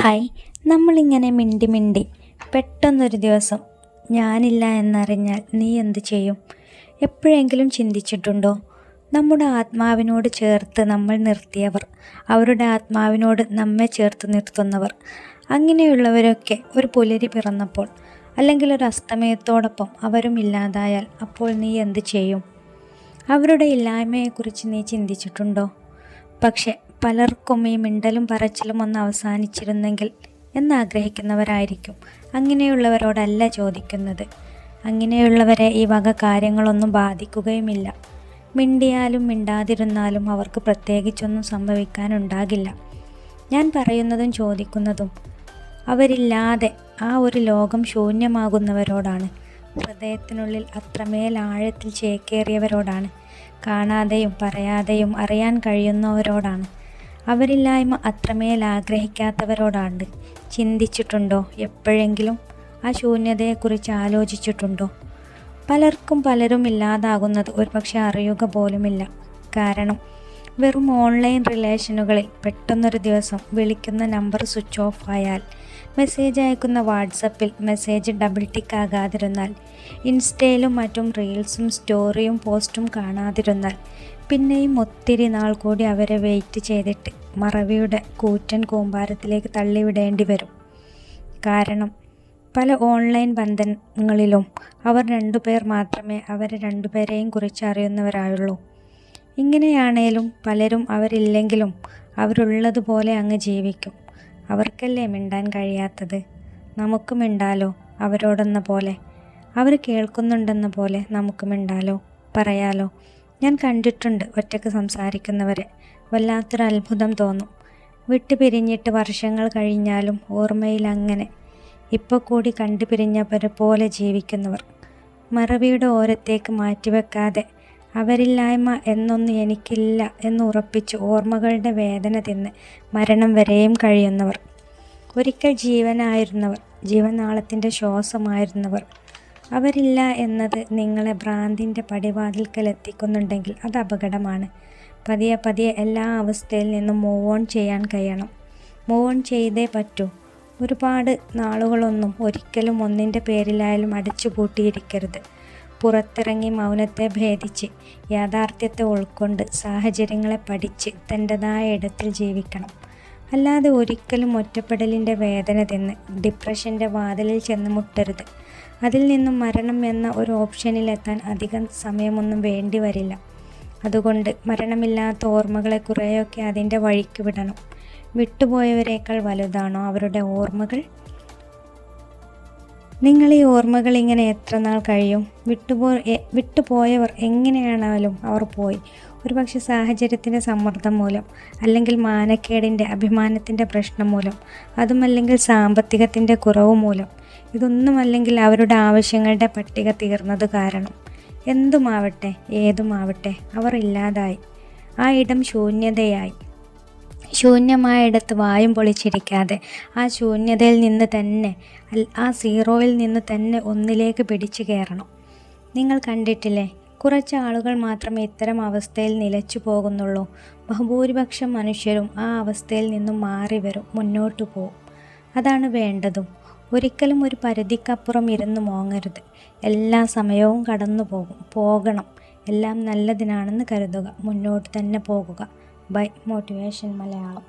Hi. നമ്മളിങ്ങനെ മിണ്ടി മിണ്ടി പെട്ടെന്നൊരു ദിവസം ഞാനില്ല എന്നറിഞ്ഞാൽ നീ എന്ത് ചെയ്യും? എപ്പോഴെങ്കിലും ചിന്തിച്ചിട്ടുണ്ടോ? നമ്മുടെ ആത്മാവിനോട് ചേർത്ത് നമ്മൾ നിർത്തിയവർ, അവരുടെ ആത്മാവിനോട് നമ്മെ ചേർത്ത് നിർത്തുന്നവർ, അങ്ങനെയുള്ളവരൊക്കെ ഒരു പുലരി പിറന്നപ്പോൾ അല്ലെങ്കിൽ ഒരു അസ്തമയത്തോടൊപ്പം അവരും ഇല്ലാതായാൽ അപ്പോൾ നീ എന്ത് ചെയ്യും? അവരുടെ ഇല്ലായ്മയെക്കുറിച്ച് നീ ചിന്തിച്ചിട്ടുണ്ടോ? പക്ഷെ പലർക്കും ഈ മിണ്ടലും പറച്ചിലും ഒന്ന് അവസാനിച്ചിരുന്നെങ്കിൽ എന്നാഗ്രഹിക്കുന്നവരായിരിക്കും. അങ്ങനെയുള്ളവരോടല്ല ചോദിക്കുന്നത്. അങ്ങനെയുള്ളവരെ ഈ വക കാര്യങ്ങളൊന്നും ബാധിക്കുകയുമില്ല. മിണ്ടിയാലും മിണ്ടാതിരുന്നാലും അവർക്ക് പ്രത്യേകിച്ചൊന്നും സംഭവിക്കാനുണ്ടാകില്ല. ഞാൻ പറയുന്നതും ചോദിക്കുന്നതും അവരില്ലാതെ ആ ഒരു ലോകം ശൂന്യമാകുന്നവരോടാണ്. ഹൃദയത്തിനുള്ളിൽ അത്രമേൽ ആഴത്തിൽ ചേക്കേറിയവരോടാണ്. കാണാതെയും പറയാതെയും അറിയാൻ കഴിയുന്നവരോടാണ്. അവരില്ലായ്മ അത്രമേൽ ആഗ്രഹിക്കാത്തവരോടാണ്. ചിന്തിച്ചിട്ടുണ്ടോ എപ്പോഴെങ്കിലും? ആ ശൂന്യതയെക്കുറിച്ച് ആലോചിച്ചിട്ടുണ്ടോ? പലരും ഇല്ലാതാകുന്നത് ഒരുപക്ഷെ അറിയുക പോലുമില്ല. കാരണം വെറും ഓൺലൈൻ റിലേഷനുകളിൽ പെട്ടെന്നൊരു ദിവസം വിളിക്കുന്ന നമ്പർ സ്വിച്ച് ഓഫ് ആയാൽ, മെസ്സേജ് അയക്കുന്ന വാട്സപ്പിൽ മെസ്സേജ് ഡബിൾ ടിക്ക് ആകാതിരുന്നാൽ, ഇൻസ്റ്റയിലും മറ്റും റീൽസും സ്റ്റോറിയും പോസ്റ്റും കാണാതിരുന്നാൽ, പിന്നെയും ഒത്തിരി നാൾ കൂടി അവരെ വെയിറ്റ് ചെയ്തിട്ട് മറവിയുടെ കൂറ്റൻ കൂമ്പാരത്തിലേക്ക് തള്ളിവിടേണ്ടി വരും. കാരണം പല ഓൺലൈൻ ബന്ധങ്ങളിലും അവർ രണ്ടുപേർ മാത്രമേ അവരെ രണ്ടുപേരെയും കുറിച്ച് അറിയുന്നവരായുള്ളൂ. ഇങ്ങനെയാണേലും പലരും അവരില്ലെങ്കിലും അവരുള്ളതുപോലെ അങ്ങ് ജീവിക്കും. അവർക്കല്ലേ മിണ്ടാൻ കഴിയാത്തത്? നമുക്ക് മിണ്ടാലോ അവരോടെന്ന പോലെ. അവർ കേൾക്കുന്നുണ്ടെന്ന പോലെ നമുക്ക് മിണ്ടാലോ, പറയാലോ. ഞാൻ കണ്ടിട്ടുണ്ട് ഒറ്റയ്ക്ക് സംസാരിക്കുന്നവരെ. വല്ലാത്തൊരു അത്ഭുതം തോന്നും. വിട്ടുപിരിഞ്ഞിട്ട് വർഷങ്ങൾ കഴിഞ്ഞാലും ഓർമ്മയിൽ അങ്ങനെ ഇപ്പോൾ കൂടി കണ്ടുപിരിഞ്ഞവരെ പോലെ ജീവിക്കുന്നവർ. മറവിയുടെ ഓരത്തേക്ക് മാറ്റിവെക്കാതെ അവരില്ലായ്മ എന്നൊന്ന് എനിക്കില്ല എന്ന് ഉറപ്പിച്ച് ഓർമ്മകളുടെ വേദന തിന്ന് മരണം വരെയും കഴിയുന്നവർ. ഒരിക്കൽ ജീവനായിരുന്നവർ, ജീവനാളത്തിൻ്റെ ശ്വാസമായിരുന്നവർ. അവരില്ല എന്നത് നിങ്ങളെ ഭ്രാന്തിൻ്റെ പടിവാതിൽക്കൽ എത്തിക്കുന്നുണ്ടെങ്കിൽ അത് അപകടമാണ്. പതിയെ എല്ലാ അവസ്ഥയിൽ നിന്നും മൂവ് ഓൺ ചെയ്യാൻ കഴിയണം. മൂവ് ഓൺ ചെയ്തേ പറ്റൂ. ഒരുപാട് നാളുകളൊന്നും ഒരിക്കലും ഒന്നിൻ്റെ പേരിലായാലും അടച്ചു പൂട്ടിയിരിക്കരുത്. പുറത്തിറങ്ങി മൗനത്തെ ഭേദിച്ച് യാഥാർത്ഥ്യത്തെ ഉൾക്കൊണ്ട് സാഹചര്യങ്ങളെ പഠിച്ച് തൻ്റെതായ ഇടത്തിൽ ജീവിക്കണം. അല്ലാതെ ഒരിക്കലും ഒറ്റപ്പെടലിൻ്റെ വേദന തിന്ന് ഡിപ്രഷൻ്റെ വാതിലിൽ ചെന്ന് മുട്ടരുത്. അതിൽ നിന്നും മരണം എന്ന ഒരു ഓപ്ഷനിലെത്താൻ അധികം സമയമൊന്നും വേണ്ടി വരില്ല. അതുകൊണ്ട് മരണമില്ലാത്ത ഓർമ്മകളെ കുറേയൊക്കെ അതിൻ്റെ വഴിക്ക് വിടണം. വിട്ടുപോയവരേക്കാൾ വലുതാണോ അവരുടെ ഓർമ്മകൾ? നിങ്ങൾ ഈ ഓർമ്മകൾ ഇങ്ങനെ എത്ര നാൾ കഴിയും? വിട്ടുപോയവർ എങ്ങനെയാണാലും അവർ പോയി. ഒരുപക്ഷെ സാഹചര്യത്തിൻ്റെ സമ്മർദ്ദം മൂലം, അല്ലെങ്കിൽ മാനക്കേടിൻ്റെ അഭിമാനത്തിൻ്റെ പ്രശ്നം മൂലം, അതുമല്ലെങ്കിൽ സാമ്പത്തികത്തിൻ്റെ കുറവ് മൂലം, ഇതൊന്നുമല്ലെങ്കിൽ അവരുടെ ആവശ്യങ്ങളുടെ പട്ടിക തീർന്നത് കാരണം. എന്തുമാവട്ടെ ഏതുമാവട്ടെ അവർ ഇല്ലാതായി. ആ ഇടം ശൂന്യതയായി. ശൂന്യമായിടത്ത് വായും പൊളിച്ചിരിക്കാതെ ആ ശൂന്യതയിൽ നിന്ന് തന്നെ, ആ സീറോയിൽ നിന്ന് തന്നെ ഒന്നിലേക്ക് പിടിച്ചു കയറണം. നിങ്ങൾ കണ്ടിട്ടില്ലേ, കുറച്ച് ആളുകൾ മാത്രമേ ഇത്തരം അവസ്ഥയിൽ നിലച്ചു പോകുന്നുള്ളൂ. ബഹുഭൂരിപക്ഷം മനുഷ്യരും ആ അവസ്ഥയിൽ നിന്നും മാറി വരും, മുന്നോട്ടു പോവും. അതാണ് വേണ്ടതും. ഒരിക്കലും ഒരു പരിധിക്കപ്പുറം ഇരുന്ന് മോങ്ങരുത്. എല്ലാ സമയവും കടന്നു പോകണം. എല്ലാം നല്ലതിനാണെന്ന് കരുതുക. മുന്നോട്ട് തന്നെ പോകുക. By motivation Malayalam.